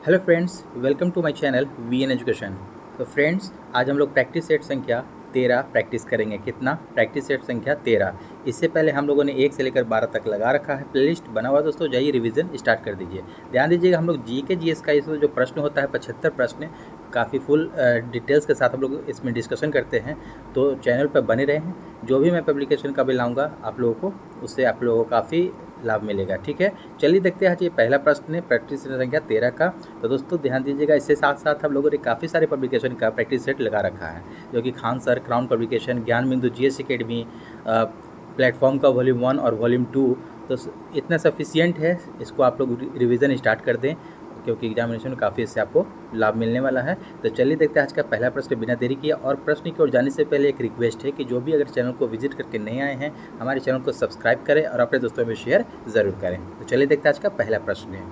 Hello friends, welcome to my channel V N education. तो friends, आज हम लोग प्रैक्टिस सेट संख्या 13 प्रैक्टिस करेंगे। कितना? प्रैक्टिस सेट संख्या 13। इससे पहले हम लोगों ने 1 से लेकर 12 तक लगा रखा है, प्लेलिस्ट बना हुआ। दोस्तों जाइए रिवीजन स्टार्ट कर दीजिए। ध्यान दीजिएगा, हम लोग जी के जी एस का इसमें जो प्रश्न होता है 75 प्रश्न काफ़ी फुल डिटेल्स के साथ हम लोग इसमें डिस्कशन करते हैं। तो चैनल पर बने रहें, जो भी मैं पब्लिकेशन का भी लाऊंगा आप लोगों को, उससे आप लोगों को काफ़ी लाभ मिलेगा। ठीक है, चलिए देखते हैं। आज ये पहला प्रश्न है प्रैक्टिस सेट संख्या 13 का। तो दोस्तों ध्यान दीजिएगा, इससे साथ साथ हम लोगों ने काफ़ी सारे पब्लिकेशन का प्रैक्टिस सेट लगा रखा है, जो कि खान सर, क्राउन पब्लिकेशन, ज्ञान बिंदु, जीएस एकेडमी, प्लेटफॉर्म का वॉल्यूम 1 और वॉल्यूम 2। तो इतना सफिशियंट है, इसको आप लोग रिवीजन स्टार्ट कर दें, क्योंकि एग्जामिनेशन में काफ़ी इससे आपको लाभ मिलने वाला है। तो चलिए देखते हैं आज का पहला प्रश्न बिना देरी किए। और प्रश्न की ओर जाने से पहले एक रिक्वेस्ट है कि जो भी अगर चैनल को विजिट करके नहीं आए हैं, हमारे चैनल को सब्सक्राइब करें और अपने दोस्तों में शेयर ज़रूर करें। तो चलिए देखते हैं आज का पहला प्रश्न है।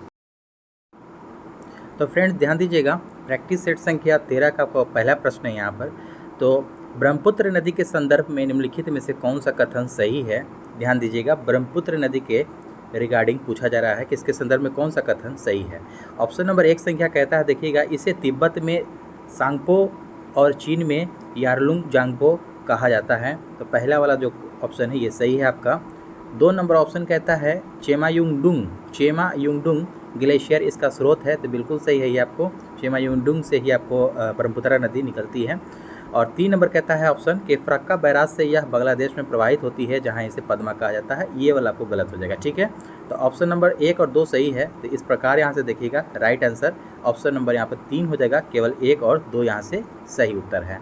तो फ्रेंड्स ध्यान दीजिएगा, प्रैक्टिस सेट संख्या 13 का पहला प्रश्न है यहाँ पर। तो ब्रह्मपुत्र नदी के संदर्भ में निम्नलिखित में से कौन सा कथन सही है? ध्यान दीजिएगा, ब्रह्मपुत्र नदी के रिगार्डिंग पूछा जा रहा है कि इसके संदर्भ में कौन सा कथन सही है। ऑप्शन नंबर 1 संख्या कहता है, देखिएगा, इसे तिब्बत में सांगपो और चीन में यारलुंग जांगपो कहा जाता है। तो पहला वाला जो ऑप्शन है ये सही है आपका। 2 नंबर ऑप्शन कहता है चेमायुंगडुंग ग्लेशियर इसका स्रोत है। तो बिल्कुल सही है ये आपको, चेमायुंगडुंग से ही आपको ब्रह्मपुत्र नदी निकलती है। और 3 नंबर कहता है ऑप्शन कि फरक्का बैराज से यह बांग्लादेश में प्रवाहित होती है, जहां इसे पद्मा कहा जाता है। ये वाला आपको गलत हो जाएगा। ठीक है, तो ऑप्शन नंबर 1 और 2 सही है। तो इस प्रकार यहाँ से देखिएगा, राइट आंसर ऑप्शन नंबर यहाँ पर 3 हो जाएगा। केवल 1 और 2 यहाँ से सही उत्तर है।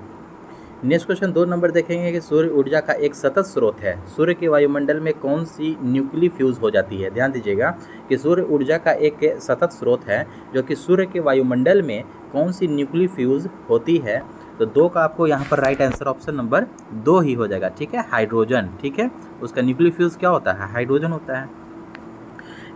नेक्स्ट क्वेश्चन 2 नंबर देखेंगे कि सूर्य ऊर्जा का एक सतत स्रोत है, सूर्य के वायुमंडल में कौन सी न्यूक्ली फ्यूज हो जाती है? ध्यान दीजिएगा कि सूर्य ऊर्जा का एक सतत स्रोत है, जो कि सूर्य के वायुमंडल में कौन सी न्यूक्ली फ्यूज होती है? तो 2 का आपको यहाँ पर राइट आंसर ऑप्शन नंबर 2 ही हो जाएगा। ठीक है, हाइड्रोजन। ठीक है, उसका न्यूक्ली फ्यूज क्या होता है? हाइड्रोजन होता है।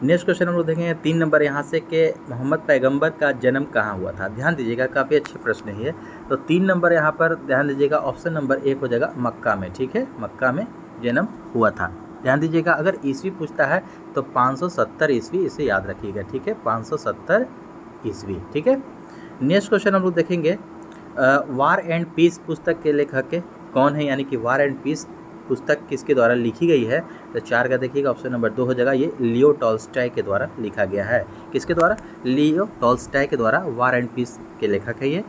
नेक्स्ट क्वेश्चन हम लोग देखेंगे 3 नंबर यहाँ से कि मोहम्मद पैगंबर का जन्म कहाँ हुआ था? ध्यान दीजिएगा, काफ़ी अच्छे प्रश्न है ये। तो 3 नंबर यहाँ पर ध्यान दीजिएगा, ऑप्शन नंबर 1 हो जाएगा मक्का में। ठीक है, मक्का में जन्म हुआ था। ध्यान दीजिएगा, अगर ईस्वी पूछता है तो 570 ईस्वी, इसे याद रखिएगा। ठीक है, 570 ईस्वी। ठीक है, नेक्स्ट क्वेश्चन हम लोग देखेंगे, वार एंड पीस पुस्तक के लेखक कौन है? यानी कि वार एंड पीस पुस्तक किसके द्वारा लिखी गई है? तो 4 का देखिएगा, ऑप्शन नंबर 2 हो जाएगा। ये लियो टॉल्स्टॉय के द्वारा लिखा गया है। किसके द्वारा? लियो टॉल्स्टॉय के द्वारा वार एंड पीस के लेखक है ये।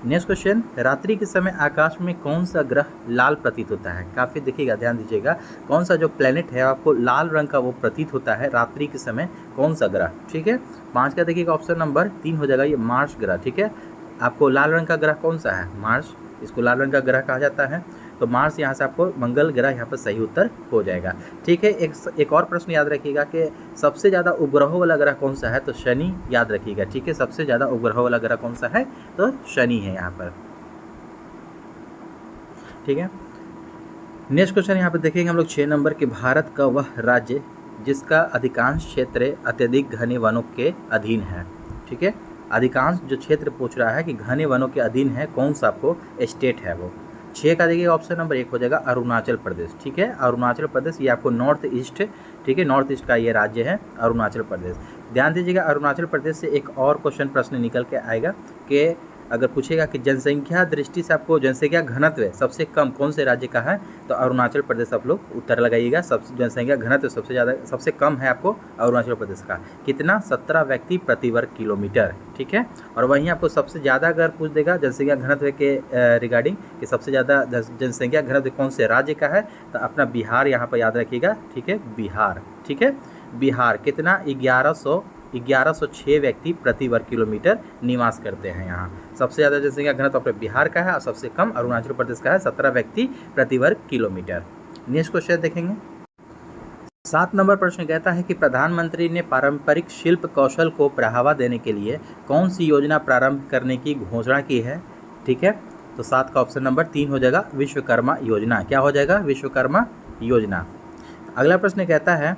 नेक्स्ट क्वेश्चन, रात्रि के समय आकाश में कौन सा ग्रह लाल प्रतीत होता है? काफ़ी देखिएगा, ध्यान दीजिएगा, कौन सा जो प्लेनेट है आपको लाल रंग का वो प्रतीत होता है रात्रि के समय, कौन सा ग्रह? ठीक है, 5 का देखिएगा, ऑप्शन नंबर 3 हो जाएगा, ये मार्स ग्रह। ठीक है, आपको लाल रंग का ग्रह कौन सा है? मार्स, इसको लाल रंग का ग्रह कहा जाता है। तो मार्स यहाँ से आपको मंगल ग्रह यहाँ पर सही उत्तर हो जाएगा। ठीक है, एक और प्रश्न याद रखिएगा कि सबसे ज़्यादा उपग्रहों वाला ग्रह कौन सा है? तो शनि, याद रखिएगा। ठीक है, सबसे ज़्यादा उपग्रहों वाला ग्रह कौन सा है? तो शनि है यहाँ पर। ठीक है, नेक्स्ट क्वेश्चन यहाँ पर देखेंगे हम लोग 6 नंबर के, भारत का वह राज्य जिसका अधिकांश क्षेत्र अत्यधिक घने वनों के अधीन है। ठीक है, अधिकांश जो क्षेत्र पूछ रहा है कि घने वनों के अधीन है, कौन सा आपको स्टेट है वो? 6 का देखिए, ऑप्शन नंबर 1 हो जाएगा अरुणाचल प्रदेश। ठीक है, अरुणाचल प्रदेश, ये आपको नॉर्थ ईस्ट, ठीक है, नॉर्थ ईस्ट का ये राज्य है अरुणाचल प्रदेश। ध्यान दीजिएगा, अरुणाचल प्रदेश से एक और क्वेश्चन प्रश्न निकल के आएगा कि अगर पूछेगा कि जनसंख्या दृष्टि से आपको जनसंख्या घनत्व सबसे कम कौन से राज्य का है? तो अरुणाचल प्रदेश आप लोग उत्तर लगाइएगा। सबसे जनसंख्या घनत्व सबसे ज़्यादा, सबसे कम है आपको अरुणाचल प्रदेश का। कितना? 17 व्यक्ति प्रति वर्ग किलोमीटर। ठीक है, और वहीं आपको सबसे ज़्यादा अगर पूछ देगा जनसंख्या घनत्व के रिगार्डिंग कि सबसे ज़्यादा जनसंख्या घनत्व कौन से राज्य का है, तो अपना बिहार यहाँ पर याद रखिएगा। ठीक है, बिहार। ठीक है, बिहार कितना? 1106 व्यक्ति प्रति वर्ग किलोमीटर निवास करते हैं यहाँ। सबसे ज़्यादा जनसंख्या घनत्व अपने बिहार का है और सबसे कम अरुणाचल प्रदेश का है, 17 व्यक्ति प्रति वर्ग किलोमीटर। नेक्स्ट क्वेश्चन देखेंगे, 7 नंबर प्रश्न कहता है कि प्रधानमंत्री ने पारंपरिक शिल्प कौशल को बढ़ावा देने के लिए कौन सी योजना प्रारंभ करने की घोषणा की है? ठीक है, तो 7 का ऑप्शन नंबर 3 हो जाएगा, विश्वकर्मा योजना। क्या हो जाएगा? विश्वकर्मा योजना। अगला प्रश्न कहता है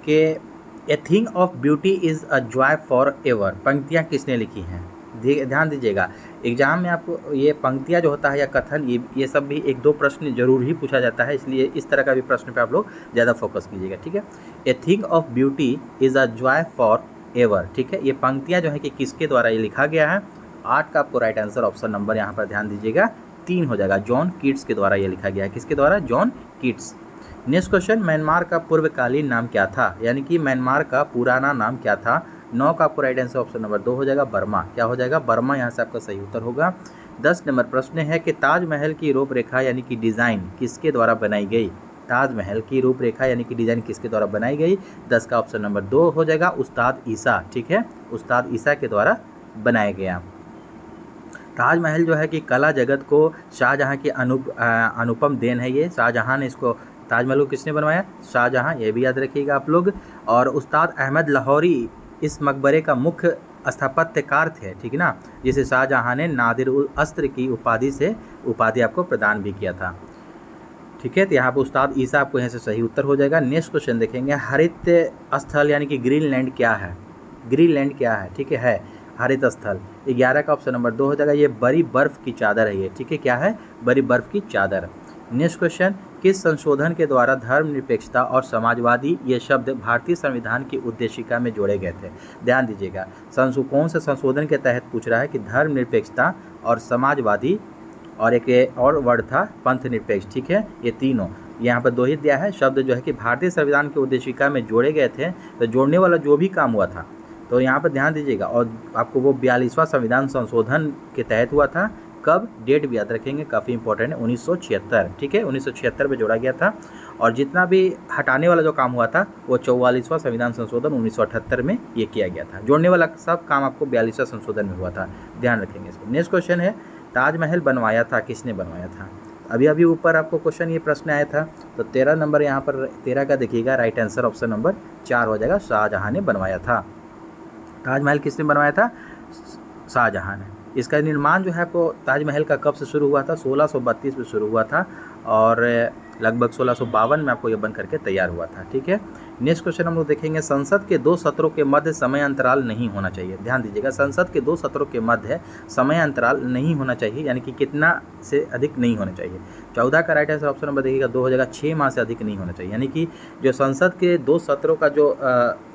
कि a thing of beauty is a joy for ever, पंक्तियाँ किसने लिखी हैं? ध्यान दीजिएगा, एग्जाम में आपको ये पंक्तियाँ जो होता है या कथन, ये सब भी 1-2 प्रश्न जरूर ही पूछा जाता है, इसलिए इस तरह का भी प्रश्न पे आप लोग ज़्यादा फोकस कीजिएगा। ठीक है, a thing of beauty is a joy for ever, ठीक है। ये पंक्तियाँ जो है कि किसके द्वारा ये लिखा गया है? 8 का आपको राइट आंसर ऑप्शन नंबर यहाँ पर ध्यान दीजिएगा 3 हो जाएगा। जॉन कीट्स के द्वारा ये लिखा गया है। किसके द्वारा? John Keats. Next question, Myanmar का पूर्वकालीन नाम क्या था? यानी कि म्यांमार का पुराना नाम क्या था? 9 का आपको राइट आंसर ऑप्शन नंबर 2 हो जाएगा बर्मा। क्या हो जाएगा? बर्मा यहाँ से आपका सही उत्तर होगा। 10 नंबर प्रश्न है कि ताजमहल की रूपरेखा यानी कि डिज़ाइन किसके द्वारा बनाई गई? ताजमहल की रूपरेखा यानी कि डिज़ाइन किसके द्वारा बनाई गई? 10 का ऑप्शन नंबर 2 हो जाएगा उस्ताद ईसा, ठीक है। उस्ताद ईसा के द्वारा बनाया गया। ताजमहल जो है कि कला जगत को शाहजहाँ की अनुपम देन है। ये शाहजहाँ ने इसको, ताजमहल को किसने बनवाया? शाहजहाँ, ये भी याद रखिएगा आप लोग। और उस्ताद अहमद लाहौरी इस मकबरे का मुख्य स्थापत्यकार थे, ठीक है ना, जिसे शाहजहाँ ने नादिर उल अस्र की उपाधि आपको प्रदान भी किया था, ठीक है। तो यहाँ पर उस्ताद ईसा आपको यहाँ से सही उत्तर हो जाएगा। नेक्स्ट क्वेश्चन देखेंगे, हरित स्थल यानी कि ग्रीनलैंड क्या है? ग्रीनलैंड क्या है? ठीक है हरित स्थल। 11 का ऑप्शन नंबर 2 हो जाएगा। ये बड़ी बर्फ़ की चादर है ये, ठीक है। क्या है? बड़ी बर्फ़ की चादर। नेक्स्ट क्वेश्चन, किस संशोधन के द्वारा धर्मनिरपेक्षता और समाजवादी ये शब्द भारतीय संविधान की उद्देशिका में जोड़े गए थे? ध्यान दीजिएगा, कौन से संशोधन के तहत पूछ रहा है कि धर्मनिरपेक्षता और समाजवादी, और एक और वर्ड था पंथ निरपेक्ष, ठीक है। ये तीनों यहाँ पर 2 ही दिया है। शब्द जो है कि भारतीय संविधान की उद्देशिका में जोड़े गए थे, तो जोड़ने वाला जो भी काम हुआ था तो यहाँ पर ध्यान दीजिएगा। और आपको वो 42वां संविधान संशोधन के तहत हुआ था। कब? डेट भी याद रखेंगे, काफ़ी इंपॉर्टेंट है, 1976, ठीक है। 1976 में जोड़ा गया था। और जितना भी हटाने वाला जो काम हुआ था वो 44वां संविधान संशोधन 1978 में ये किया गया था। जोड़ने वाला सब काम आपको 42वां संशोधन में हुआ था, ध्यान रखेंगे इसको। नेक्स्ट क्वेश्चन है, ताजमहल बनवाया था किसने बनवाया था? अभी ऊपर आपको क्वेश्चन ये प्रश्न आया था। तो 13 नंबर यहाँ पर 13 का देखिएगा राइट आंसर ऑप्शन नंबर 4 हो जाएगा। शाहजहाँ ने बनवाया था। ताजमहल किसने बनवाया था? शाहजहाँ ने। इसका निर्माण जो है आपको ताजमहल का कब से शुरू हुआ था? 1632 में शुरू हुआ था और लगभग 1652 में आपको ये बन करके तैयार हुआ था, ठीक है। नेक्स्ट क्वेश्चन हम लोग देखेंगे, संसद के 2 सत्रों के मध्य समय अंतराल नहीं होना चाहिए। ध्यान दीजिएगा, संसद के 2 सत्रों के मध्य समय अंतराल नहीं होना चाहिए, यानी कि कितना से अधिक नहीं होना चाहिए। 14 का राइट आंसर ऑप्शन नंबर देखिएगा 2 हो जाएगा। 6 माह से अधिक नहीं होना चाहिए, यानी कि जो संसद के 2 सत्रों का जो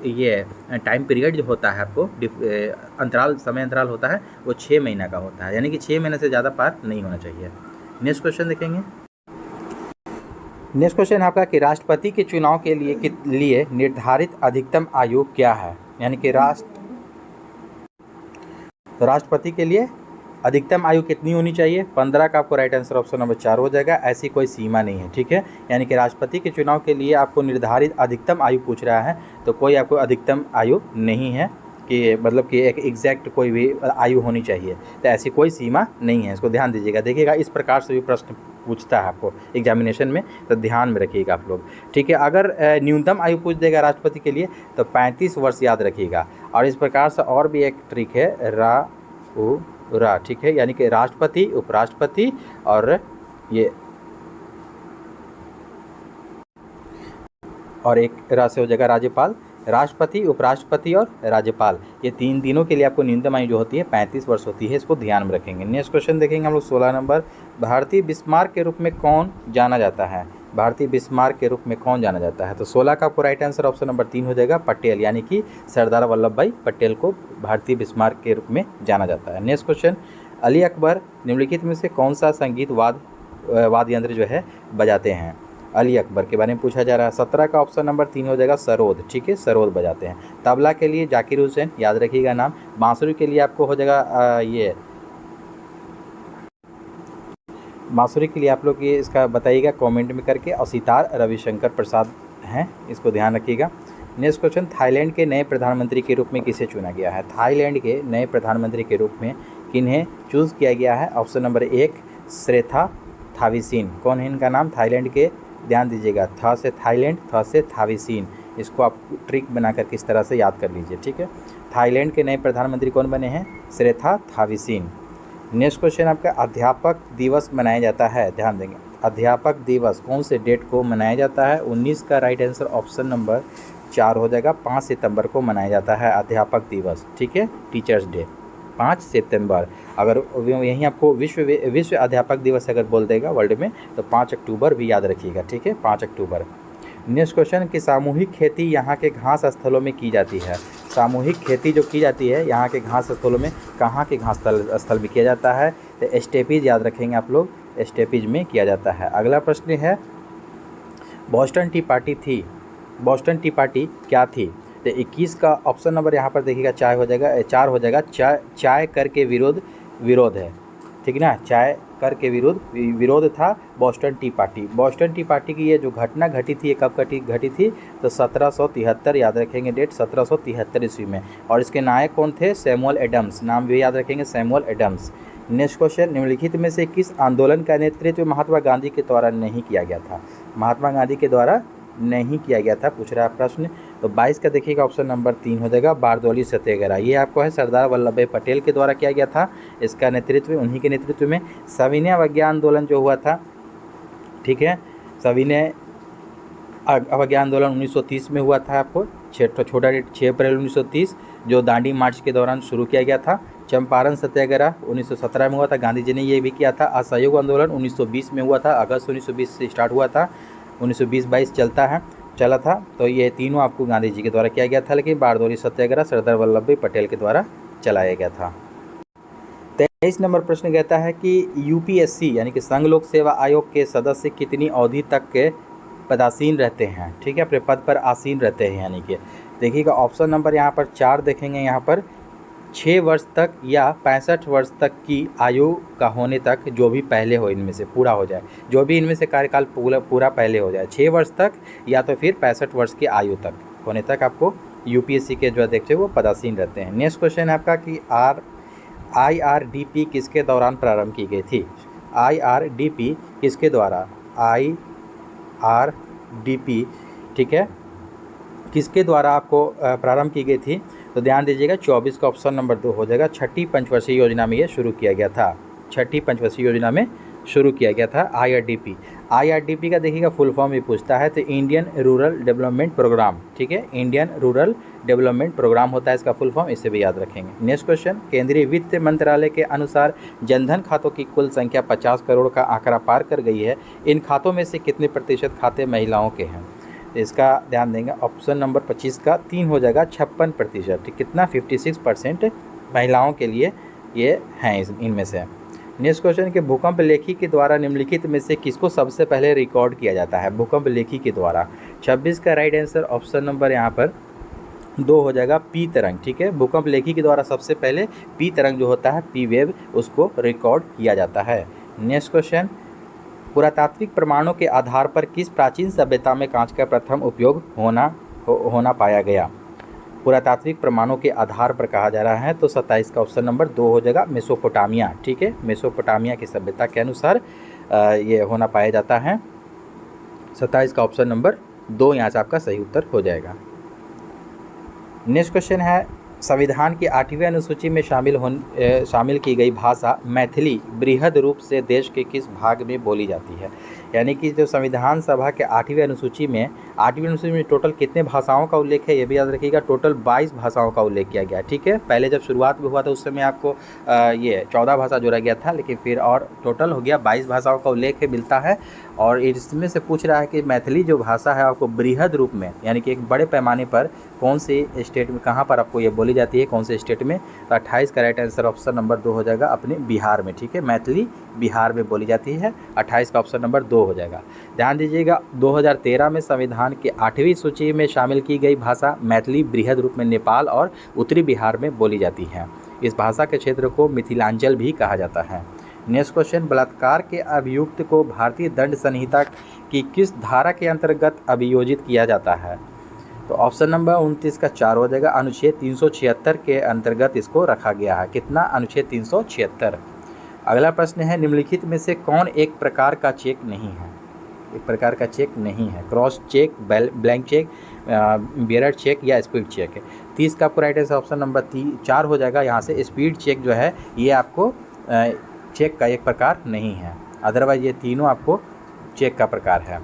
ये टाइम पीरियड जो होता है आपको अंतराल, समय अंतराल होता है वो 6 महीना का होता है, यानी कि 6 महीने से ज़्यादा पार नहीं होना चाहिए। नेक्स्ट क्वेश्चन देखेंगे। नेक्स्ट क्वेश्चन आपका कि राष्ट्रपति के चुनाव के लिए निर्धारित अधिकतम आयु क्या है? यानी कि राष्ट्रपति के लिए अधिकतम आयु कितनी होनी चाहिए? 15 का आपको राइट आंसर ऑप्शन नंबर 4 हो जाएगा। ऐसी कोई सीमा नहीं है, ठीक है। यानी कि राष्ट्रपति के चुनाव के लिए आपको निर्धारित अधिकतम आयु पूछ रहा है, तो कोई आपको अधिकतम आयु नहीं है कि मतलब कि एक एग्जैक्ट कोई भी आयु होनी चाहिए, तो ऐसी कोई सीमा नहीं है। इसको ध्यान दीजिएगा। देखिएगा, इस प्रकार से भी प्रश्न पूछता है आपको एग्जामिनेशन में, तो ध्यान में रखिएगा आप लोग, ठीक है। अगर न्यूनतम आयु पूछ देगा राष्ट्रपति के लिए तो 35 वर्ष याद रखिएगा। और इस प्रकार से और भी एक ट्रिक है, रा, ठीक है, यानी कि राष्ट्रपति, उपराष्ट्रपति और ये और एक रा से हो जाएगा राज्यपाल। राष्ट्रपति, उपराष्ट्रपति और राज्यपाल, ये तीनों के लिए आपको न्यूनतम आयु जो होती है 35 वर्ष होती है। इसको ध्यान में रखेंगे। नेक्स्ट क्वेश्चन देखेंगे हम लोग 16 नंबर, भारतीय बिस्मार्क के रूप में कौन जाना जाता है? भारतीय बिस्मार्क के रूप में कौन जाना जाता है? तो 16 का आपको राइट आंसर ऑप्शन नंबर 3 हो जाएगा, पटेल, यानी कि सरदार वल्लभ भाई पटेल को भारतीय बिस्मार्क के रूप में जाना जाता है। नेक्स्ट क्वेश्चन, अली अकबर निम्नलिखित में से कौन सा संगीत वाद्य यंत्र जो है बजाते हैं? अली अकबर के बारे में पूछा जा रहा है। 17 का ऑप्शन नंबर 3 हो जाएगा, सरोद, ठीक है, सरोद बजाते हैं। तबला के लिए जाकिर हुसैन, याद रखिएगा नाम। बांसुरी के लिए आपको हो जाएगा ये बांसुरी के लिए आप लोग ये इसका बताइएगा कमेंट में करके। और सितार रविशंकर प्रसाद हैं, इसको ध्यान रखिएगा। नेक्स्ट क्वेश्चन, थाईलैंड के नए प्रधानमंत्री के रूप में किसे चुना गया है? थाईलैंड के नए प्रधानमंत्री के रूप में किन्हें चूज़ किया गया है? Option number 1 Srettha Thavisin. कौन है इनका नाम? थाईलैंड के, ध्यान दीजिएगा, थ से थाईलैंड, थ से थाविसीन। इसको आप ट्रिक बनाकर किस तरह से याद कर लीजिए, ठीक है। थाईलैंड के नए प्रधानमंत्री कौन बने हैं? श्रेथा थाविसीन। नेक्स्ट क्वेश्चन आपका, अध्यापक दिवस मनाया जाता है, ध्यान देंगे, अध्यापक दिवस कौन से डेट को मनाया जाता है? 19 का राइट आंसर ऑप्शन नंबर 4 हो जाएगा। 5 सितंबर को मनाया जाता है अध्यापक दिवस, ठीक है, टीचर्स डे, 5 सितंबर। अगर यहीं आपको विश्व अध्यापक दिवस अगर बोल देगा वर्ल्ड में तो 5 अक्टूबर भी याद रखिएगा, ठीक है, 5 अक्टूबर। नेक्स्ट क्वेश्चन, कि सामूहिक खेती यहाँ के घास स्थलों में की जाती है। सामूहिक खेती जो की जाती है यहाँ के घास स्थलों में, कहाँ के घास स्थल में किया जाता है? तो स्टेपीज याद रखेंगे आप लोग, स्टेपीज में किया जाता है। अगला प्रश्न है बोस्टन टी पार्टी थी, बोस्टन टी पार्टी क्या थी? तो 21 का ऑप्शन नंबर यहाँ पर देखिएगा चाय हो जाएगा, 4 हो जाएगा। चाय कर के विरोध है, ठीक है ना, चाय कर के विरोध था Boston T party. Boston T party की ये जो घटना घटी थी, ये कब घटी थी? तो 1773, याद रखेंगे डेट, 1773 ईस्वी में। और इसके नायक कौन थे? सैमुअल एडम्स, नाम भी याद रखेंगे, सैमुअल एडम्स। नेक्स्ट क्वेश्चन, निम्नलिखित में से किस आंदोलन का नेतृत्व महात्मा गांधी के द्वारा नहीं किया गया था? महात्मा गांधी के द्वारा नहीं किया गया था, पूछ रहा है प्रश्न। तो 22 का देखिएगा ऑप्शन नंबर 3 हो जाएगा, बारदौली सत्याग्रह। ये आपको है सरदार वल्लभ भाई पटेल के द्वारा किया गया था, इसका नेतृत्व उन्हीं के नेतृत्व में। सविनय अवज्ञा आंदोलन जो हुआ था, ठीक है, सविनय अवज्ञा आंदोलन 1930 में हुआ था, आपको छोटा डेट 6 अप्रैल 1930, जो दांडी मार्च के दौरान शुरू किया गया था। चंपारण सत्याग्रह 1917 में हुआ था, गांधी जी ने ये भी किया था। असहयोग आंदोलन 1920 में हुआ था, अगस्त 1920 से स्टार्ट हुआ था, 1920-22 चला था। तो ये तीनों आपको गांधी जी के द्वारा किया गया था, लेकिन बारदौली सत्याग्रह सरदार वल्लभ भाई पटेल के द्वारा चलाया गया था। 23 नंबर प्रश्न कहता है कि यूपीएससी यानी कि संघ लोक सेवा आयोग के सदस्य कितनी अवधि तक के पदासीन रहते हैं? ठीक है, अपने पद पर आसीन रहते हैं, यानी कि देखिएगा ऑप्शन नंबर यहाँ पर 4 देखेंगे, यहाँ पर 6 वर्ष तक या 65 वर्ष तक की आयु का होने तक, जो भी पहले हो इनमें से पूरा हो जाए, जो भी इनमें से कार्यकाल पूरा पहले हो जाए, 6 वर्ष तक या तो फिर 65 वर्ष की आयु तक होने तक आपको यूपीएससी के जो अध्यक्ष है वो पदासीन रहते हैं। नेक्स्ट क्वेश्चन है आपका कि IRDP किसके दौरान प्रारंभ की गई थी? IRDP किसके द्वारा? IRDP, ठीक है, किसके द्वारा आपको प्रारंभ की गई थी? तो ध्यान दीजिएगा 24 का ऑप्शन नंबर 2 हो जाएगा। छठी पंचवर्षीय योजना में ये शुरू किया गया था, छठी पंचवर्षीय योजना में शुरू किया गया था IRDP। IRDP का देखिएगा फुल फॉर्म भी पूछता है, तो इंडियन रूरल डेवलपमेंट प्रोग्राम, ठीक है, इंडियन रूरल डेवलपमेंट प्रोग्राम होता है इसका फुल फॉर्म, इसे भी याद रखेंगे। नेक्स्ट क्वेश्चन, केंद्रीय वित्त मंत्रालय के अनुसार जनधन खातों की कुल संख्या 50 करोड़ का आंकड़ा पार कर गई है। इन खातों में से कितने प्रतिशत खाते महिलाओं के हैं? तो इसका ध्यान देंगे, ऑप्शन नंबर 25 का 3 हो जाएगा, 56%। कितना? 56% महिलाओं के लिए ये हैं इनमें से। नेक्स्ट क्वेश्चन के भूकंप लेखी के द्वारा निम्नलिखित में से किसको सबसे पहले रिकॉर्ड किया जाता है? भूकंप लेखी के द्वारा। 26 का राइट आंसर ऑप्शन नंबर यहाँ पर 2 हो जाएगा, पी तरंग, ठीक है, भूकंप लेखी के द्वारा सबसे पहले पी तरंग जो होता है, पी वेव, उसको रिकॉर्ड किया जाता है। नेक्स्ट क्वेश्चन, पुरातात्विक प्रमाणों के आधार पर किस प्राचीन सभ्यता में कांच का प्रथम उपयोग होना पाया गया? पुरातात्विक प्रमाणों के आधार पर कहा जा रहा है, तो 27 का ऑप्शन नंबर 2 हो जाएगा, मेसोपोटामिया, ठीक है, मेसोपोटामिया की सभ्यता के अनुसार ये होना पाया जाता है। 27 का ऑप्शन नंबर 2 यहाँ से आपका सही उत्तर हो जाएगा। नेक्स्ट क्वेश्चन है, संविधान की 8वीं अनुसूची में शामिल की गई भाषा मैथिली बृहद रूप से देश के किस भाग में बोली जाती है? यानी कि जो संविधान सभा के 8वीं अनुसूची में टोटल कितने भाषाओं का उल्लेख है, ये भी याद रखिएगा, टोटल 22 भाषाओं का उल्लेख किया गया, ठीक है। पहले जब शुरुआत में हुआ था उस समय आपको ये 14 भाषा जोड़ा गया था, लेकिन फिर और टोटल हो गया 22 भाषाओं का उल्लेख मिलता है। और इसमें से पूछ रहा है कि मैथिली जो भाषा है आपको बृहद रूप में, यानी कि एक बड़े पैमाने पर कौन से स्टेट में, कहाँ पर आपको ये बोली जाती है, कौन से स्टेट में? तो 28 का राइट आंसर ऑप्शन नंबर 2 हो जाएगा, अपने बिहार में, ठीक है, मैथिली बिहार में बोली जाती है। 28 का ऑप्शन नंबर 2 हो जाएगा। ध्यान दीजिएगा 2013 में संविधान के 8वीं सूची में शामिल की गई भाषा मैथिली बृहद रूप में नेपाल और उत्तरी बिहार में बोली जाती है। इस भाषा के क्षेत्र को मिथिलांचल भी कहा जाता है। नेक्स्ट क्वेश्चन, बलात्कार के अभियुक्त को भारतीय दंड संहिता की किस धारा के अंतर्गत अभियोजित किया जाता है? तो ऑप्शन नंबर 29 का 4 हो जाएगा, अनुच्छेद 376 के अंतर्गत इसको रखा गया है। कितना? अनुच्छेद 376। अगला प्रश्न है, निम्नलिखित में से कौन एक प्रकार का चेक नहीं है? एक प्रकार का चेक नहीं है, cross cheque, blank cheque, bearer cheque या स्पीड चेक है। 30 का आपको राइट आंसर ऑप्शन नंबर 4 हो जाएगा। यहाँ से स्पीड चेक जो है ये आपको चेक का एक प्रकार नहीं है, अदरवाइज ये तीनों आपको चेक का प्रकार है।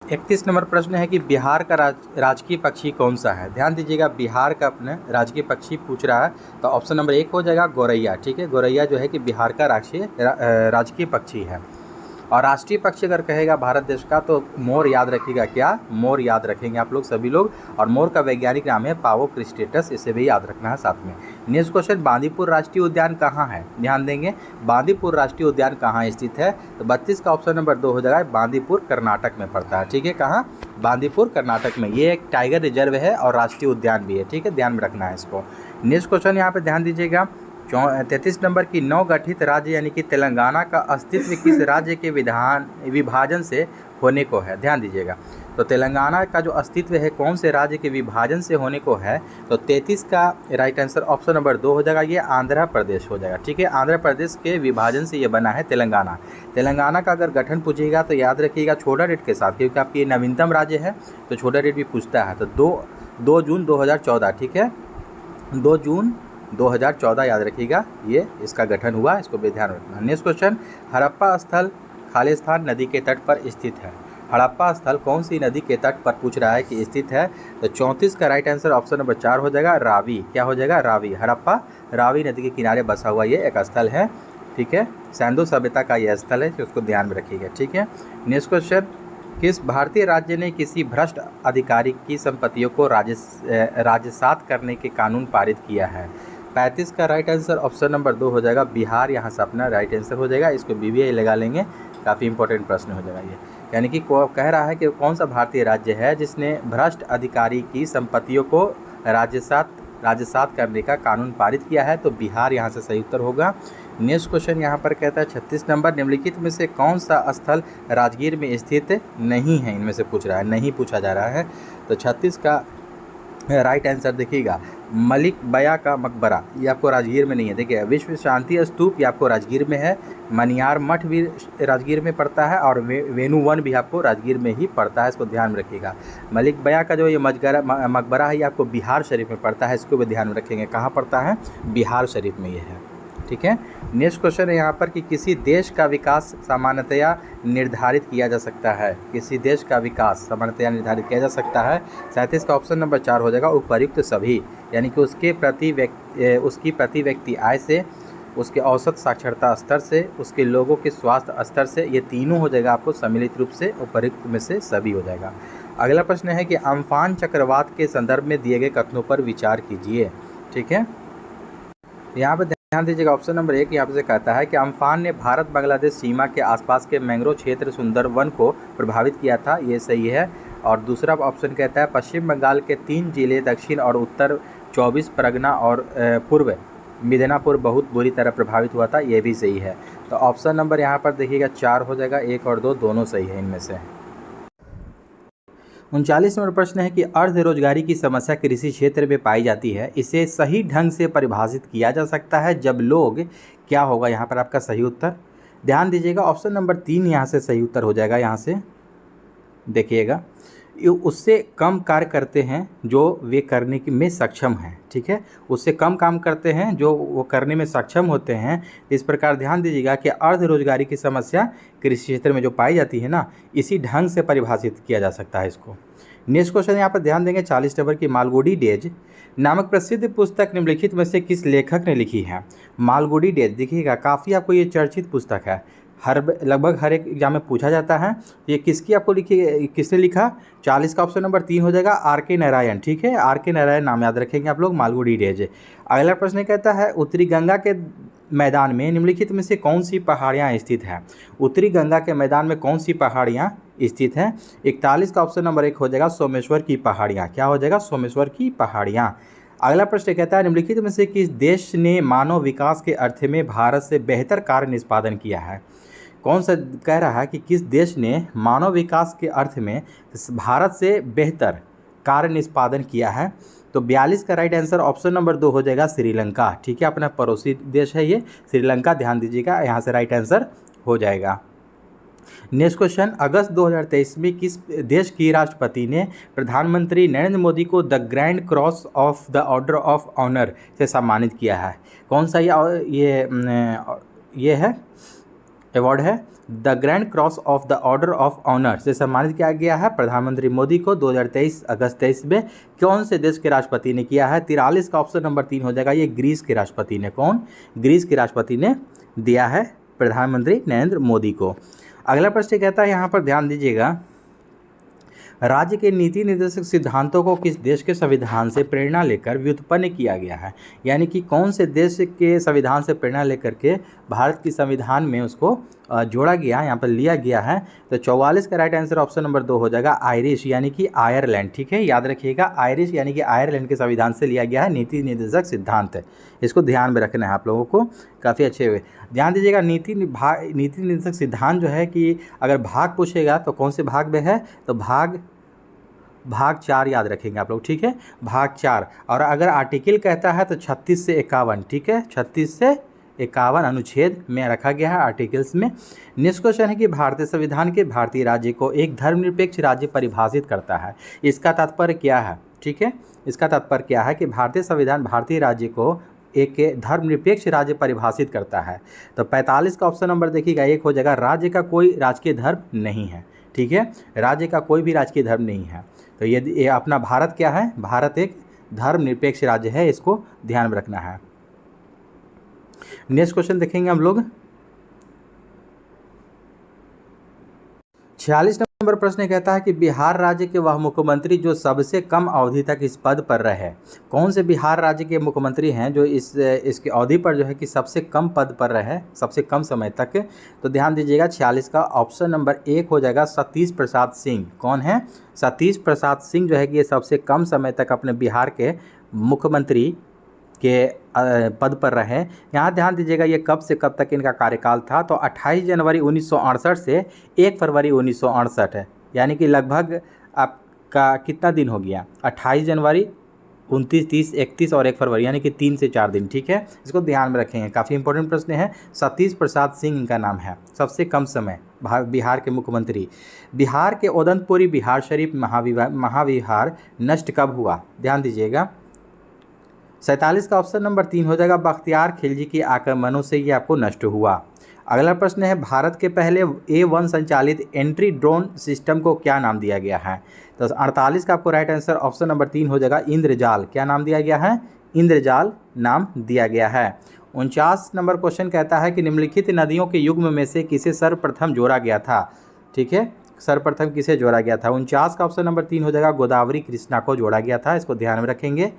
31 नंबर प्रश्न है कि बिहार का राजकीय पक्षी कौन सा है? ध्यान दीजिएगा, बिहार का अपने राजकीय पक्षी पूछ रहा है, तो ऑप्शन नंबर 1 हो जाएगा, गौरैया, ठीक है, गौरैया जो है कि बिहार का राजकीय पक्षी है। और राष्ट्रीय पक्षी अगर कहेगा भारत देश का तो मोर याद रखिएगा, क्या मोर याद रखेंगे आप लोग सभी लोग। और मोर का वैज्ञानिक नाम है पावो क्रिस्टेटस, इसे भी याद रखना है साथ में। नेक्स्ट क्वेश्चन, बांदीपुर राष्ट्रीय उद्यान कहाँ है? ध्यान देंगे, बांदीपुर राष्ट्रीय उद्यान कहाँ स्थित है? तो 32 का ऑप्शन नंबर 2 हो जाएगा, बांदीपुर कर्नाटक में पड़ता है। ठीक है, कहाँ? बांदीपुर कर्नाटक में। ये एक टाइगर रिजर्व है और राष्ट्रीय उद्यान भी है। ठीक है, ध्यान में रखना है इसको। नेक्स्ट क्वेश्चन यहाँ पे ध्यान दीजिएगा, 33 नंबर की नवगठित राज्य यानी कि तेलंगाना का अस्तित्व किस राज्य के विभाजन से होने को है? ध्यान दीजिएगा, तो तेलंगाना का जो अस्तित्व है कौन से राज्य के विभाजन से होने को है? तो 33 का राइट आंसर ऑप्शन नंबर 2 हो जाएगा, ये आंध्र प्रदेश हो जाएगा। ठीक है, आंध्र प्रदेश के विभाजन से ये बना है तेलंगाना। तेलंगाना का अगर गठन पूछेगा तो याद रखिएगा छोटा डेट के साथ, क्योंकि आपकी नवीनतम राज्य है तो छोटा डेट भी पूछता है। तो 2 जून 2014, ठीक है, 2 जून 2014 याद रखिएगा, ये इसका गठन हुआ, इसको भी ध्यान रखना। नेक्स्ट क्वेश्चन, हड़प्पा स्थल खालिस्तान नदी के तट पर स्थित है। हड़प्पा स्थल कौन सी नदी के तट पर पूछ रहा है कि स्थित है? तो 34 का राइट आंसर ऑप्शन नंबर 4 हो जाएगा, रावी। क्या हो जाएगा? रावी। हड़प्पा रावी नदी के किनारे बसा हुआ ये एक स्थल है। ठीक है, सिंधु सभ्यता का यह स्थल है, तो उसको ध्यान में रखिएगा। ठीक है, नेक्स्ट क्वेश्चन, किस भारतीय राज्य ने किसी भ्रष्ट अधिकारी की संपत्तियों को राजसात करने के कानून पारित किया है? 35 का राइट आंसर ऑप्शन नंबर 2 हो जाएगा, बिहार। यहाँ से अपना राइट आंसर हो जाएगा, इसको BBI लगा लेंगे, काफ़ी इंपॉर्टेंट प्रश्न हो जाएगा ये। यानी कि कह रहा है कि कौन सा भारतीय राज्य है जिसने भ्रष्ट अधिकारी की संपत्तियों को राजसात करने का कानून पारित किया है? तो बिहार यहाँ से सही उत्तर होगा। नेक्स्ट क्वेश्चन यहाँ पर कहता है 36 नंबर, निम्नलिखित में से कौन सा स्थल राजगीर में स्थित नहीं है? इनमें से पूछ रहा है, नहीं पूछा जा रहा है। तो 36 का राइट आंसर देखिएगा, मलिक बया का मकबरा, ये आपको राजगीर में नहीं है। देखिए, विश्व शांति स्तूप ये आपको राजगीर में है, मनियार मठ भी राजगीर में पड़ता है, और वेणु वन भी आपको राजगीर में ही पड़ता है, इसको ध्यान में रखिएगा। मलिक बया का जो ये मकबरा है ये आपको बिहार शरीफ में पड़ता है, इसको भी ध्यान में रखेंगे। कहाँ पड़ता है? बिहार शरीफ में ये है। ठीक है, नेक्स्ट क्वेश्चन है यहाँ पर कि किसी देश का विकास सामान्यतया निर्धारित किया जा सकता है? किसी देश का विकास सामान्यतया निर्धारित किया जा सकता है? 37 का ऑप्शन नंबर 4 हो जाएगा, उपर्युक्त सभी, यानी कि उसकी प्रति व्यक्ति आय से, उसके औसत साक्षरता स्तर से, उसके लोगों के स्वास्थ्य स्तर से, ये तीनों हो जाएगा आपको सम्मिलित रूप से, उपर्युक्त में से सभी हो जाएगा। अगला प्रश्न है कि अम्फान चक्रवात के संदर्भ में दिए गए कथनों पर विचार कीजिए। ठीक है, यहाँ पर ध्यान दीजिएगा, ऑप्शन नंबर 1 यहाँ से कहता है कि अम्फान ने भारत बांग्लादेश सीमा के आसपास के मैंग्रोव क्षेत्र सुंदरवन को प्रभावित किया था, ये सही है। और दूसरा ऑप्शन कहता है पश्चिम बंगाल के 3 जिले दक्षिण और उत्तर 24 परगना और पूर्व मिदनापुर बहुत बुरी तरह प्रभावित हुआ था, ये भी सही है। तो ऑप्शन नंबर यहाँ पर देखिएगा 4 हो जाएगा, 1 और 2 दोनों सही है इनमें से। 39 नंबर प्रश्न है कि अर्ध रोजगारी की समस्या कृषि क्षेत्र में पाई जाती है, इसे सही ढंग से परिभाषित किया जा सकता है जब लोग, क्या होगा यहाँ पर आपका सही उत्तर? ध्यान दीजिएगा, ऑप्शन नंबर 3 यहाँ से सही उत्तर हो जाएगा। यहाँ से देखिएगा, उससे कम कार्य करते हैं जो वे करने में सक्षम हैं। ठीक है, उससे कम काम करते हैं जो वो करने में सक्षम होते हैं। इस प्रकार ध्यान दीजिएगा कि अर्ध रोजगारी की समस्या कृषि क्षेत्र में जो पाई जाती है ना, इसी ढंग से परिभाषित किया जा सकता है इसको। नेक्स्ट क्वेश्चन यहाँ पर ध्यान देंगे, 40 नंबर की मालगुडी डेज नामक प्रसिद्ध पुस्तक निम्नलिखित में से किस लेखक ने लिखी है? मालगुडी डेज देखिएगा, काफ़ी आपको ये चर्चित पुस्तक है, लगभग हर एक एग्जाम में पूछा जाता है। ये किसकी आपको लिखी, किसने लिखा? 40 का ऑप्शन नंबर 3 हो जाएगा, R.K. नारायण। ठीक है, R.K. नारायण नाम याद रखेंगे आप लोग, मालगुडी डेज। अगला प्रश्न कहता है उत्तरी गंगा के मैदान में निम्नलिखित में से कौन सी पहाड़ियाँ स्थित हैं? उत्तरी गंगा के मैदान में कौन सी पहाड़ियाँ स्थित हैं? 41 का ऑप्शन नंबर 1 हो जाएगा, सोमेश्वर की पहाड़ियाँ। क्या हो जाएगा? सोमेश्वर की पहाड़ियाँ। अगला प्रश्न कहता है निम्नलिखित में से किस देश ने मानव विकास के अर्थ में भारत से बेहतर कार्य निष्पादन किया है? कौन सा कह रहा है कि किस देश ने मानव विकास के अर्थ में भारत से बेहतर कार्य निष्पादन किया है? तो 42 का राइट आंसर ऑप्शन नंबर 2 हो जाएगा, श्रीलंका। ठीक है, अपना पड़ोसी देश है ये श्रीलंका, ध्यान दीजिएगा, यहाँ से राइट आंसर हो जाएगा। नेक्स्ट क्वेश्चन, अगस्त 2023 में किस देश की राष्ट्रपति ने प्रधानमंत्री नरेंद्र मोदी को the grand cross of the order of honour से सम्मानित किया है? कौन सा ये है अवार्ड है? The grand cross of the order of honour से सम्मानित किया गया है प्रधानमंत्री मोदी को 2023 अगस्त 23 में। कौन से देश के राष्ट्रपति ने किया है? 43 का ऑप्शन नंबर 3 हो जाएगा, ये ग्रीस के राष्ट्रपति ने। कौन? ग्रीस के राष्ट्रपति ने दिया है प्रधानमंत्री नरेंद्र मोदी को। अगला प्रश्न कहता है, यहाँ पर ध्यान दीजिएगा, राज्य के नीति निर्देशक सिद्धांतों को किस देश के संविधान से प्रेरणा लेकर व्युत्पन्न किया गया है? यानी कि कौन से देश के संविधान से प्रेरणा लेकर के भारत की संविधान में उसको जोड़ा गया, यहाँ पर लिया गया है। तो 44 का राइट आंसर ऑप्शन नंबर 2 हो जाएगा, आयरिश यानी कि आयरलैंड। ठीक है, याद रखिएगा, आयरिश यानी कि आयरलैंड के संविधान से लिया गया है नीति निर्देशक सिद्धांत। इसको ध्यान में रखना है आप लोगों को, काफ़ी अच्छे हुए ध्यान दीजिएगा। नीति निर्देशक सिद्धांत जो है कि अगर भाग पूछेगा तो कौन से भाग में है, तो भाग 4 याद रखेंगे आप लोग। ठीक है, भाग 4। और अगर आर्टिकल कहता है तो 36 से 51। ठीक है, 36 से 51 अनुच्छेद में रखा गया है आर्टिकल्स में। नेक्स्ट क्वेश्चन है कि भारतीय संविधान के भारतीय राज्य को एक धर्मनिरपेक्ष राज्य परिभाषित करता है, इसका तात्पर्य क्या है? ठीक है, इसका तात्पर्य क्या है कि भारतीय संविधान भारतीय राज्य को एक धर्मनिरपेक्ष राज्य परिभाषित करता है। तो 45 का ऑप्शन नंबर देखिएगा 1 हो जाएगा, राज्य का कोई राजकीय धर्म नहीं है। ठीक है, राज्य का कोई भी राजकीय धर्म नहीं है। तो ये अपना भारत क्या है, भारत एक धर्मनिरपेक्ष राज्य है, इसको ध्यान में रखना है। नेक्स्ट क्वेश्चन देखेंगे हम लोग। 46 नंबर प्रश्न कहता है कि बिहार राज्य के वह मुख्यमंत्री जो सबसे कम अवधि तक इस पद पर रहे, कौन से बिहार राज्य के मुख्यमंत्री हैं जो इसकी अवधि पर जो है कि सबसे कम पद पर रहे, सबसे कम समय तक? तो ध्यान दीजिएगा, 46 का ऑप्शन नंबर 1 हो जाएगा, सतीश प्रसाद सिंह। कौन है? सतीश प्रसाद सिंह जो है कि ये सबसे कम समय तक अपने बिहार के मुख्यमंत्री के पद पर रहे। यहाँ ध्यान दीजिएगा, ये कब से कब तक इनका कार्यकाल था, तो 28 जनवरी 1968 से 1 फरवरी 1968 है। यानी कि लगभग आपका कितना दिन हो गया, 28 जनवरी 29, 30, 31 और 1 फरवरी, यानी कि 3 से 4 दिन। ठीक है, इसको ध्यान में रखेंगे, काफ़ी इंपॉर्टेंट प्रश्न है। सतीश प्रसाद सिंह इनका नाम है, सबसे कम समय बिहार के मुख्यमंत्री। बिहार के उदनपुरी बिहार शरीफ महाविहार नष्ट कब हुआ? ध्यान दीजिएगा, 47 का ऑप्शन नंबर 3 हो जाएगा, बख्तियार खिलजी के आक्रमणों से ये आपको नष्ट हुआ। अगला प्रश्न है, भारत के पहले A1 संचालित एंट्री ड्रोन सिस्टम को क्या नाम दिया गया है? तो 48 का आपको राइट आंसर ऑप्शन नंबर 3 हो जाएगा, इंद्रजाल। क्या नाम दिया गया है? इंद्रजाल नाम दिया गया है। 49 नंबर क्वेश्चन कहता है कि निम्नलिखित नदियों के युग्म में से किसे सर्वप्रथम जोड़ा गया था? ठीक है, सर्वप्रथम किसे जोड़ा गया था? 49 का ऑप्शन नंबर 3 हो जाएगा, गोदावरी कृष्णा को जोड़ा गया था, इसको ध्यान में रखेंगे।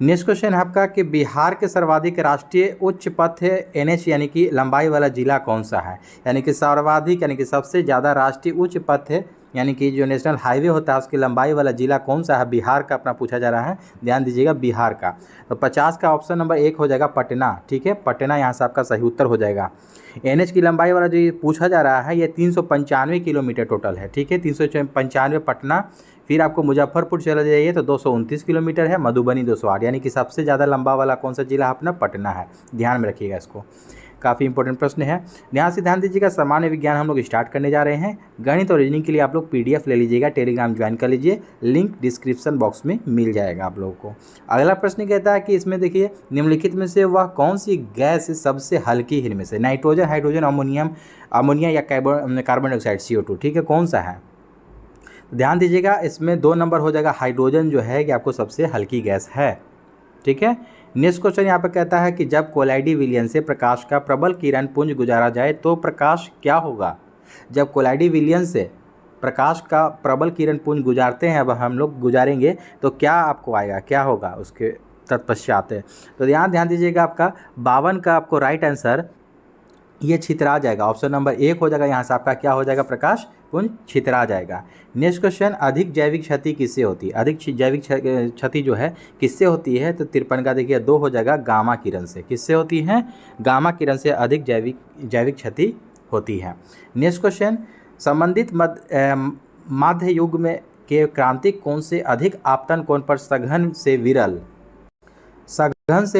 नेक्स्ट क्वेश्चन है आपका कि बिहार के सर्वाधिक राष्ट्रीय उच्च पथ NH यानी कि लंबाई वाला जिला कौन सा है? यानी कि सर्वाधिक यानी कि सबसे ज़्यादा राष्ट्रीय उच्च पथ यानी कि जो नेशनल हाईवे होता है उसकी लंबाई वाला जिला कौन सा है? बिहार का अपना पूछा जा रहा है, ध्यान दीजिएगा, बिहार का। तो 50 का ऑप्शन नंबर 1 हो जाएगा, पटना। ठीक है, पटना यहाँ से आपका सही उत्तर हो जाएगा। NH की लंबाई वाला जो पूछा जा रहा है ये 395 किलोमीटर टोटल है। ठीक है, 395 पटना। फिर आपको मुजफ्फरपुर चला जाइए तो 229 किलोमीटर है, मधुबनी 208, यानी कि सबसे ज़्यादा लंबा वाला कौन सा जिला अपना? पटना है, ध्यान में रखिएगा इसको, काफ़ी इंपॉर्टेंट प्रश्न है। यहाँ से ध्यान दीजिएगा, सामान्य विज्ञान हम लोग स्टार्ट करने जा रहे हैं। गणित और रीजनिंग के लिए आप लोग PDF ले लीजिएगा, टेलीग्राम ज्वाइन कर लीजिए, लिंक डिस्क्रिप्शन बॉक्स में मिल जाएगा आप लोगों को। अगला प्रश्न कहता है कि इसमें देखिए, निम्नलिखित में से वह कौन सी गैस सबसे हल्की है इनमें से? नाइट्रोजन, हाइड्रोजन, अमोनिया या कार्बन डाइऑक्साइड CO2? ठीक है, कौन सा है? ध्यान दीजिएगा, इसमें 2 नंबर हो जाएगा, हाइड्रोजन जो है कि आपको सबसे हल्की गैस है। ठीक है, नेक्स्ट क्वेश्चन यहाँ पर कहता है कि जब कोलाइडी विलयन से प्रकाश का प्रबल किरण पुंज गुजारा जाए तो प्रकाश क्या होगा? जब कोलाइडी विलयन से प्रकाश का प्रबल किरण पुंज गुजारते हैं, अब हम लोग गुजारेंगे तो क्या आपको आएगा, क्या होगा उसके तत्पश्चात? तो ध्यान दीजिएगा, आपका 52 का आपको राइट आंसर ये छितरा जाएगा, ऑप्शन नंबर 1 हो जाएगा। यहाँ से आपका क्या हो जाएगा? प्रकाश पुंज छितरा जाएगा। नेक्स्ट क्वेश्चन, अधिक जैविक क्षति किससे होती है? अधिक जैविक क्षति जो है किससे होती है? तो 53 का देखिए 2 हो जाएगा, गामा किरण से। किससे होती है? गामा किरण से अधिक जैविक क्षति होती है। नेक्स्ट क्वेश्चन, संबंधित मध्य युग में के क्रांतिक कोण से अधिक आपतन कोण पर सघन से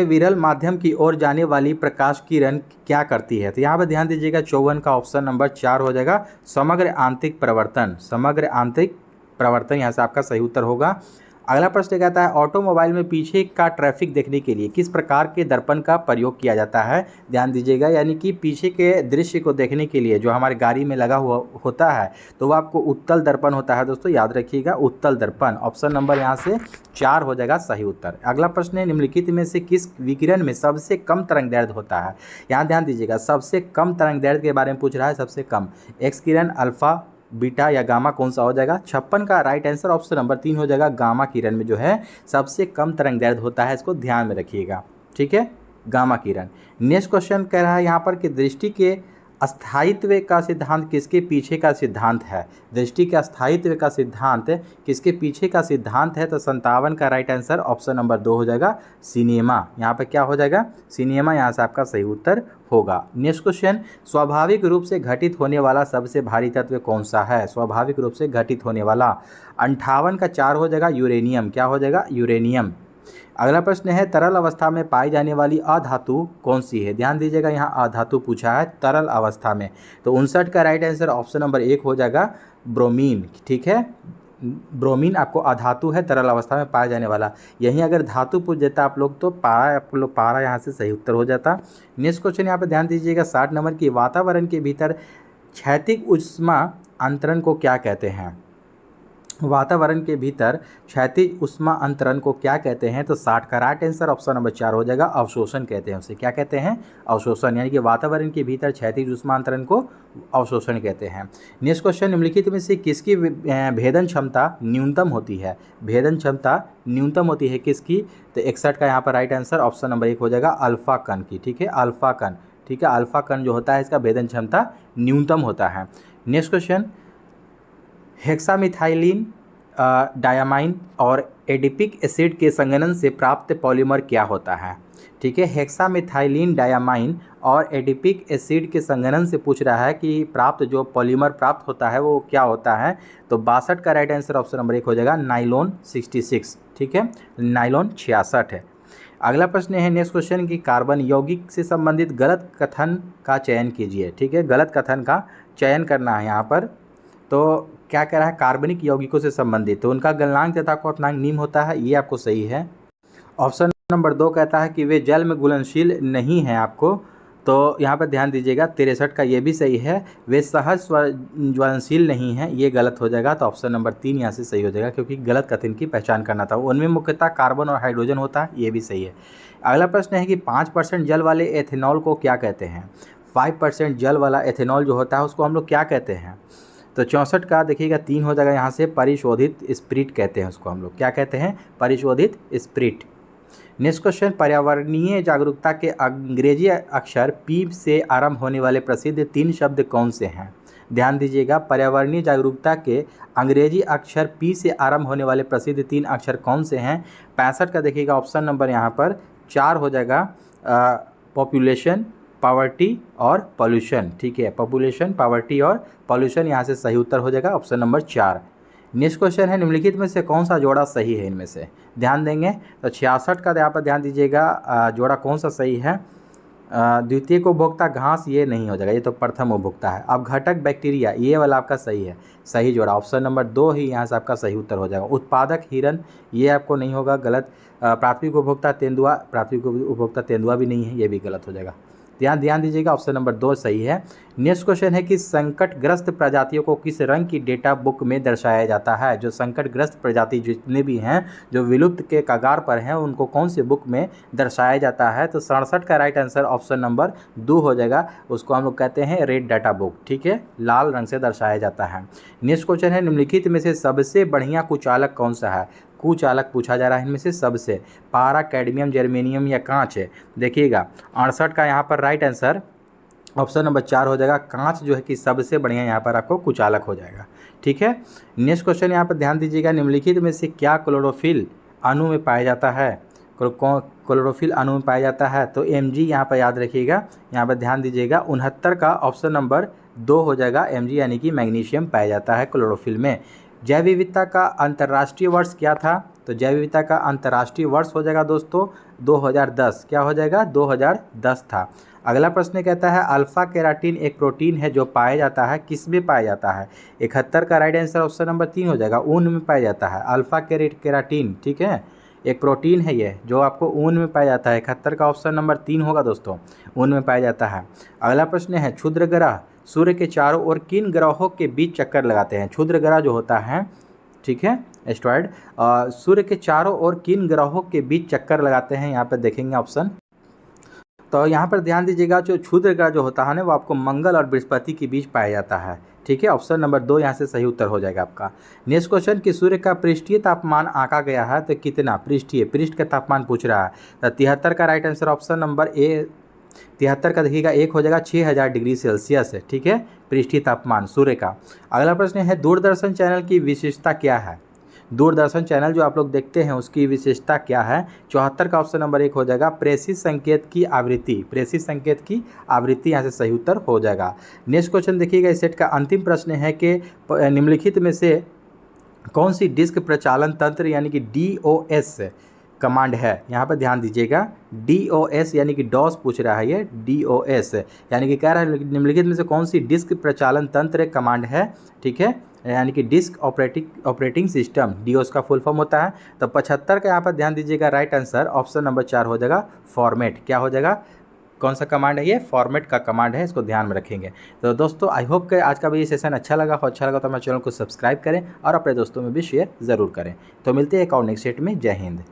विरल माध्यम की ओर जाने वाली प्रकाश किरण क्या करती है? तो यहाँ पर ध्यान दीजिएगा, 54 का ऑप्शन नंबर 4 हो जाएगा, समग्र आंतरिक प्रवर्तन। समग्र आंतरिक प्रवर्तन यहाँ से आपका सही उत्तर होगा। अगला प्रश्न कहता है ऑटोमोबाइल में पीछे का ट्रैफिक देखने के लिए किस प्रकार के दर्पण का प्रयोग किया जाता है। ध्यान दीजिएगा, यानी कि पीछे के दृश्य को देखने के लिए जो हमारी गाड़ी में लगा हुआ होता है तो वो आपको उत्तल दर्पण होता है। दोस्तों याद रखिएगा, उत्तल दर्पण। ऑप्शन नंबर यहाँ से 4 हो जाएगा सही उत्तर। अगला प्रश्न है निम्नलिखित में से किस विकिरण में सबसे कम तरंगदैर्ध्य होता है। यहाँ ध्यान दीजिएगा, सबसे कम तरंगदैर्ध्य के बारे में पूछ रहा है। सबसे कम एक्स किरण, अल्फा, बीटा या गामा, कौन सा हो जाएगा। 56 का राइट आंसर ऑप्शन नंबर 3 हो जाएगा। गामा किरण में जो है सबसे कम तरंगदैर्ध्य होता है, इसको ध्यान में रखिएगा, ठीक है, गामा किरण। नेक्स्ट क्वेश्चन कह रहा है यहाँ पर कि दृष्टि के अस्थायित्व का सिद्धांत किसके पीछे का सिद्धांत है। दृष्टि के अस्थायित्व का सिद्धांत किसके पीछे का सिद्धांत है। तो 57 का राइट आंसर ऑप्शन नंबर 2 हो जाएगा, सिनेमा। यहाँ पे क्या हो जाएगा, सिनेमा, यहाँ से आपका सही उत्तर होगा। नेक्स्ट क्वेश्चन, स्वाभाविक रूप से घटित होने वाला सबसे भारी तत्व कौन सा है। स्वाभाविक रूप से घटित होने वाला 58 का 4 हो जाएगा, यूरेनियम। क्या हो जाएगा, यूरेनियम। अगला प्रश्न है तरल अवस्था में पाई जाने वाली अधातु कौन सी है। ध्यान दीजिएगा, यहाँ अधातु पूछा है तरल अवस्था में। तो 59 का राइट आंसर ऑप्शन नंबर 1 हो जाएगा, ब्रोमीन। ठीक है, ब्रोमीन आपको अधातु है, तरल अवस्था में पाया जाने वाला। यहीं अगर धातु पूछ देता आप लोग तो पारा यहाँ से सही उत्तर हो जाता। नेक्स्ट क्वेश्चन यहाँ पे ध्यान दीजिएगा, 60 नंबर की, वातावरण के भीतर क्षैतिज ऊष्मा अंतरण को क्या कहते हैं। वातावरण के भीतर क्षैतिज ऊष्मा अंतरण को क्या कहते हैं। तो 60 का राइट आंसर ऑप्शन नंबर 4 हो जाएगा, अवशोषण कहते हैं उसे। क्या कहते हैं, अवशोषण। यानी कि वातावरण के भीतर क्षैतिज ऊष्मा अंतरण को अवशोषण कहते हैं। नेक्स्ट क्वेश्चन, निम्नलिखित में से किसकी भेदन क्षमता न्यूनतम होती है। भेदन क्षमता न्यूनतम होती है किसकी। तो 61 का यहाँ पर राइट आंसर ऑप्शन नंबर 1 हो जाएगा, अल्फा कण की। ठीक है, अल्फा कण। ठीक है, अल्फा कण जो होता है इसका भेदन क्षमता न्यूनतम होता है। नेक्स्ट क्वेश्चन, हेक्सामिथाइलिन डायामाइन और एडिपिक एसिड के संघनन से प्राप्त पॉलीमर क्या होता है। ठीक है, हेक्सामिथाइलिन डायामाइन और एडिपिक एसिड के संघनन से पूछ रहा है कि प्राप्त जो पॉलीमर प्राप्त होता है वो क्या होता है। तो 62 का राइट आंसर ऑप्शन नंबर 1 हो जाएगा, नाइलॉन 66। ठीक है, नाइलॉन 66 है। अगला प्रश्न है नेक्स्ट क्वेश्चन की, कार्बन यौगिक से संबंधित गलत कथन का चयन कीजिए। ठीक है, गलत कथन का चयन करना है यहाँ पर। तो क्या कह रहा है, कार्बनिक यौगिकों से संबंधित, तो उनका गलनांक तथा क्वथनांक निम्न होता है, ये आपको सही है। ऑप्शन नंबर 2 कहता है कि वे जल में घुलनशील नहीं हैं आपको। तो यहाँ पर ध्यान दीजिएगा, 63 का ये भी सही है, वे सहज ज्वलनशील नहीं हैं, ये गलत हो जाएगा। तो ऑप्शन नंबर 3 यहाँ से सही हो जाएगा, क्योंकि गलत कथन की पहचान करना था। उनमें मुख्यतः कार्बन और हाइड्रोजन होता है, ये भी सही है। अगला प्रश्न है कि 5% जल वाले एथेनॉल को क्या कहते हैं। 5% जल वाला एथेनॉल जो होता है उसको हम लोग क्या कहते हैं। तो 64 का देखिएगा 3 हो जाएगा, यहाँ से परिशोधित स्प्रिट कहते हैं उसको हम लोग। क्या कहते हैं, परिशोधित स्प्रिट। नेक्स्ट क्वेश्चन, पर्यावरणीय जागरूकता के अंग्रेजी अक्षर पी से आरंभ होने वाले प्रसिद्ध 3 शब्द कौन से हैं। ध्यान दीजिएगा, पर्यावरणीय जागरूकता के अंग्रेजी अक्षर पी से आरंभ होने वाले प्रसिद्ध 3 अक्षर कौन से हैं। 65 का देखिएगा ऑप्शन नंबर यहाँ पर 4 हो जाएगा, पॉपुलेशन, पावर्टी और पॉल्यूशन। ठीक है, पॉपुलेशन, पावर्टी और पॉल्यूशन, यहाँ से सही उत्तर हो जाएगा ऑप्शन नंबर 4। नेक्स्ट क्वेश्चन है, निम्नलिखित में से कौन सा जोड़ा सही है इनमें से। ध्यान देंगे तो 66 का यहाँ पर ध्यान दीजिएगा, जोड़ा कौन सा सही है। द्वितीय उपभोक्ता घास, ये नहीं हो जाएगा, ये तो प्रथम उपभोक्ता है। अब घटक बैक्टीरिया, ये वाला आपका सही है, सही जोड़ा ऑप्शन नंबर 2 ही यहाँ से आपका सही उत्तर हो जाएगा। उत्पादक हिरन, ये आपको नहीं होगा, गलत। प्राथमिक उपभोक्ता तेंदुआ, प्राथमिक उपभोक्ता तेंदुआ भी नहीं है, ये भी गलत हो जाएगा। ध्यान दीजिएगा, ऑप्शन नंबर 2 सही है। नेक्स्ट क्वेश्चन है कि संकटग्रस्त प्रजातियों को किस रंग की डेटा बुक में दर्शाया जाता है। जो संकटग्रस्त प्रजाति जितने भी हैं जो विलुप्त के कगार पर हैं उनको कौन सी बुक में दर्शाया जाता है। तो 67 का राइट आंसर ऑप्शन नंबर 2 हो जाएगा, उसको हम लोग कहते हैं रेड डाटा बुक। ठीक है, लाल रंग से दर्शाया जाता है। नेक्स्ट क्वेश्चन है, निम्नलिखित में से सबसे बढ़िया कुचालक कौन सा है। कुचालक पूछा जा रहा है इनमें से सबसे, पारा, कैडमियम, जर्मेनियम या कांच है। देखिएगा 68 का यहाँ पर राइट आंसर ऑप्शन नंबर 4 हो जाएगा, कांच जो है कि सबसे बढ़िया यहाँ पर आपको कुचालक हो जाएगा। ठीक है, नेक्स्ट क्वेश्चन यहाँ पर ध्यान दीजिएगा, निम्नलिखित में से क्या क्लोरोफिल अणु में पाया जाता है। क्लोरोफिल अणु में पाया जाता है तो Mg यहाँ पर याद रखिएगा, यहाँ पर ध्यान दीजिएगा। 69 का ऑप्शन नंबर 2 हो जाएगा, Mg यानी कि मैग्नीशियम पाया जाता है क्लोरोफिल में। जैव विविधता का अंतर्राष्ट्रीय वर्ष क्या था। तो जैव विविधता का अंतर्राष्ट्रीय वर्ष हो जाएगा दोस्तों 2010। क्या हो जाएगा? 2010 था। अगला प्रश्न कहता है अल्फा केराटिन एक प्रोटीन है जो पाया जाता है, किस में पाया जाता है? 71 का राइट आंसर ऑप्शन नंबर 3 हो जाएगा, ऊन में पाया जाता है। अल्फा केराटिन, ठीक है, एक प्रोटीन है ये जो आपको ऊन में पाया जाता है। 71 का ऑप्शन नंबर 3 होगा दोस्तों, ऊन में पाया जाता है। अगला प्रश्न है क्षुद्र ग्रह सूर्य के चारों ओर किन ग्रहों के बीच चक्कर लगाते हैं? क्षुद्र ग्रह जो होता है, ठीक है, एस्ट्रॉयड, सूर्य के चारों ओर किन ग्रहों के बीच चक्कर लगाते हैं? यहाँ पर देखेंगे ऑप्शन। तो यहाँ पर ध्यान दीजिएगा, जो क्षुद्र ग्रह जो होता है ना वो आपको मंगल और बृहस्पति के बीच पाया जाता है, ठीक है। ऑप्शन नंबर 2 यहाँ से सही उत्तर हो जाएगा आपका। नेक्स्ट क्वेश्चन कि सूर्य का पृष्ठीय तापमान आंका गया है तो कितना? पृष्ठ का तापमान पूछ रहा है। तो 73 का right answer option number A, 73 का देखिएगा 1 हो जाएगा 6000 डिग्री सेल्सियस है, ठीक है, पृष्ठीय तापमान सूर्य का। अगला प्रश्न है दूरदर्शन चैनल की विशेषता क्या है? दूरदर्शन चैनल जो आप लोग देखते हैं उसकी विशेषता क्या है? 74 का ऑप्शन नंबर 1 हो जाएगा प्रेषित संकेत की आवृत्ति। प्रेषित संकेत की आवृत्ति यहाँ से सही उत्तर हो जाएगा। नेक्स्ट क्वेश्चन देखिएगा, इस सेट का अंतिम प्रश्न है कि निम्नलिखित में से कौन सी डिस्क प्रचालन तंत्र यानी कि DOS कमांड है? यहाँ पर ध्यान दीजिएगा, DOS यानी कि डॉस पूछ रहा है ये, DOS यानी कि कह रहा है निम्नलिखित में से कौन सी डिस्क प्रचालन तंत्र कमांड है, ठीक है, यानी कि डिस्क ऑपरेटिंग सिस्टम, DOS का फुल फॉर्म होता है। तो 75 का यहाँ पर ध्यान दीजिएगा राइट आंसर ऑप्शन नंबर 4 हो जाएगा फॉर्मेट। क्या हो जाएगा? कौन सा कमांड है ये? फॉर्मेट का कमांड है, इसको ध्यान में रखेंगे। तो दोस्तों आई होप कि आज का भी ये सेशन अच्छा लगा हो। अच्छा लगा तो हमारे चैनल को सब्सक्राइब करें और अपने दोस्तों में भी शेयर ज़रूर करें। तो मिलते हैं एक और नेक्स्ट सेट में। जय हिंद।